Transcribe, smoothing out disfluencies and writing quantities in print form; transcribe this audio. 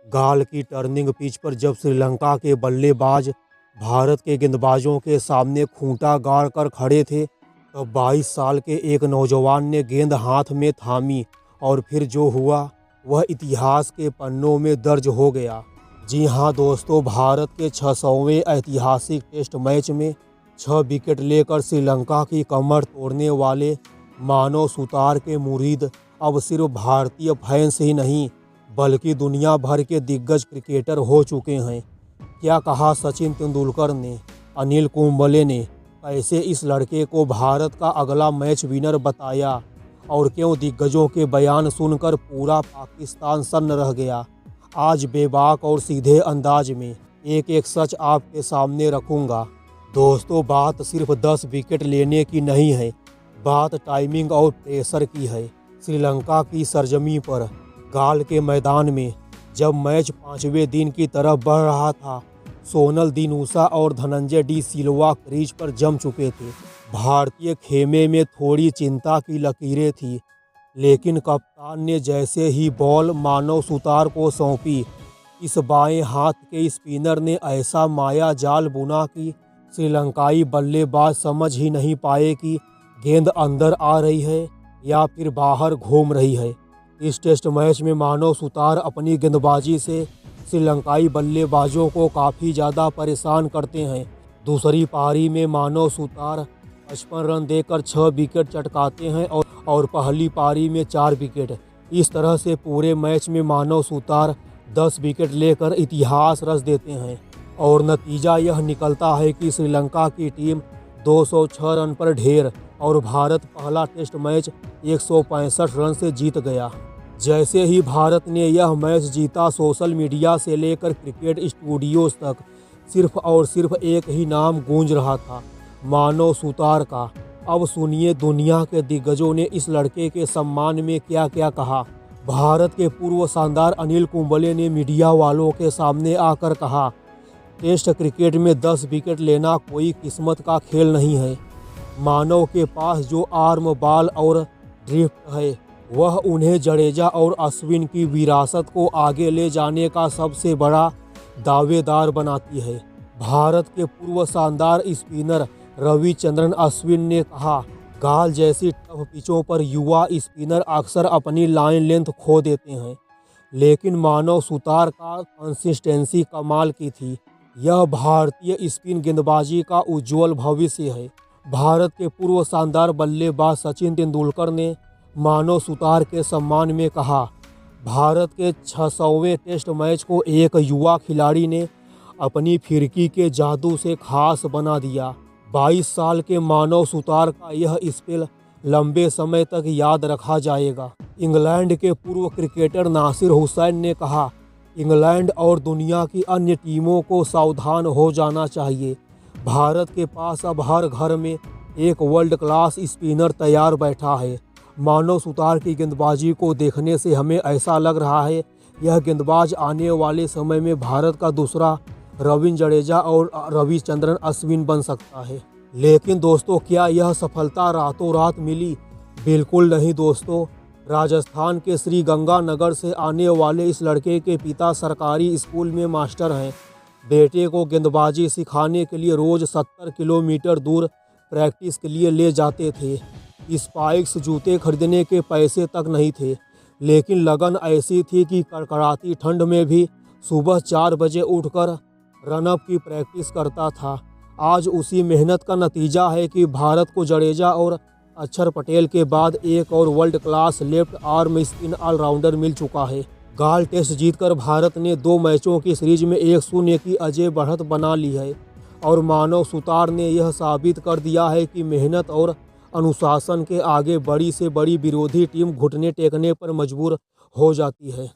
गाल की turning pitch पर जब श्रीलंका के बल्लेबाज भारत के गेंदबाजों के सामने खूंटा गाड़ कर खड़े थे, तब 22 साल के एक नौजवान ने गेंद हाथ में थामी और फिर जो हुआ वह इतिहास के पन्नों में दर्ज हो गया। जी हां दोस्तों, भारत के 600वें ऐतिहासिक टेस्ट मैच में 6 विकेट लेकर श्रीलंका की कमर तोड़ने वाले मानव सुतार के मुरीद अब सिर्फ भारतीय फैंस ही नहीं बल्कि दुनिया भर के दिग्गज क्रिकेटर हो चुके हैं। क्या कहा सचिन तेंदुलकर ने, अनिल कुंबले ने, कैसे इस लड़के को भारत का अगला मैच विनर बताया और क्यों दिग्गजों के बयान सुनकर पूरा पाकिस्तान सन्न रह गया। आज बेबाक और सीधे अंदाज में एक एक सच आपके सामने रखूंगा। दोस्तों, बात सिर्फ 10 विकेट लेने की नहीं है, बात टाइमिंग और प्रेशर की है। श्रीलंका की सरजमी पर गाल के मैदान में जब मैच 5वें दिन की तरफ बढ़ रहा था, सोनल दिनूसा और धनंजय डी सिल्वा क्रीज पर जम चुके थे। भारतीय खेमे में थोड़ी चिंता की लकीरें थी, लेकिन कप्तान ने जैसे ही बॉल मानव सुतार को सौंपी, इस बाएं हाथ के स्पिनर ने ऐसा माया जाल बुना कि श्रीलंकाई बल्लेबाज समझ ही नहीं पाए कि गेंद अंदर आ रही है या फिर बाहर घूम रही है। इस टेस्ट मैच में मानव सुतार अपनी गेंदबाजी से श्रीलंकाई बल्लेबाजों को काफ़ी ज़्यादा परेशान करते हैं। दूसरी पारी में मानव सुतार 55 रन देकर 6 विकेट चटकाते हैं और पहली पारी में 4 विकेट। इस तरह से पूरे मैच में मानव सुतार 10 विकेट लेकर इतिहास रच देते हैं और नतीजा यह निकलता है कि श्रीलंका की टीम 206 रन पर ढेर और भारत पहला टेस्ट मैच 165 रन से जीत गया। जैसे ही भारत ने यह मैच जीता, सोशल मीडिया से लेकर क्रिकेट स्टूडियोज तक सिर्फ और सिर्फ एक ही नाम गूंज रहा था, मानव सुतार का। अब सुनिए दुनिया के दिग्गजों ने इस लड़के के सम्मान में क्या क्या कहा। भारत के पूर्व शानदार अनिल कुंबले ने मीडिया वालों के सामने आकर कहा, टेस्ट क्रिकेट में 10 विकेट लेना कोई किस्मत का खेल नहीं है। मानव के पास जो आर्म, बाल और ड्रिफ्ट है वह उन्हें जडेजा और अश्विन की विरासत को आगे ले जाने का सबसे बड़ा दावेदार बनाती है। भारत के पूर्व शानदार स्पिनर रविचंद्रन अश्विन ने कहा, गाल जैसी टफ पिचों पर युवा स्पिनर अक्सर अपनी लाइन लेंथ खो देते हैं, लेकिन मानव सुतार का कंसिस्टेंसी कमाल की थी। यह भारतीय स्पिन गेंदबाजी का उज्जवल भविष्य है। भारत के पूर्व शानदार बल्लेबाज सचिन तेंदुलकर ने मानव सुतार के सम्मान में कहा, भारत के 600वें टेस्ट मैच को एक युवा खिलाड़ी ने अपनी फिरकी के जादू से खास बना दिया। 22 साल के मानव सुतार का यह स्पेल लंबे समय तक याद रखा जाएगा। इंग्लैंड के पूर्व क्रिकेटर नासिर हुसैन ने कहा, इंग्लैंड और दुनिया की अन्य टीमों को सावधान हो जाना चाहिए। भारत के पास अब हर घर में एक वर्ल्ड क्लास स्पिनर तैयार बैठा है। मानव सुतार की गेंदबाजी को देखने से हमें ऐसा लग रहा है यह गेंदबाज आने वाले समय में भारत का दूसरा रविंद्र जडेजा और रविचंद्रन अश्विन बन सकता है। लेकिन दोस्तों, क्या यह सफलता रातों रात मिली? बिल्कुल नहीं दोस्तों। राजस्थान के श्री गंगानगर से आने वाले इस लड़के के पिता सरकारी स्कूल में मास्टर हैं। बेटे को गेंदबाजी सिखाने के लिए रोज़ 70 किलोमीटर दूर प्रैक्टिस के लिए ले जाते थे। स्पाइक्स जूते खरीदने के पैसे तक नहीं थे, लेकिन लगन ऐसी थी कि कड़कड़ाती ठंड में भी सुबह 4 बजे उठकर रनअप की प्रैक्टिस करता था। आज उसी मेहनत का नतीजा है कि भारत को जडेजा और अक्षर पटेल के बाद एक और world class left arm spin allrounder मिल चुका है। गाल टेस्ट जीतकर भारत ने 2 मैचों की सीरीज में 1-0 की अजय बढ़त बना ली है और मानव सुतार ने यह साबित कर दिया है कि मेहनत और अनुशासन के आगे बड़ी से बड़ी विरोधी टीम घुटने टेकने पर मजबूर हो जाती है।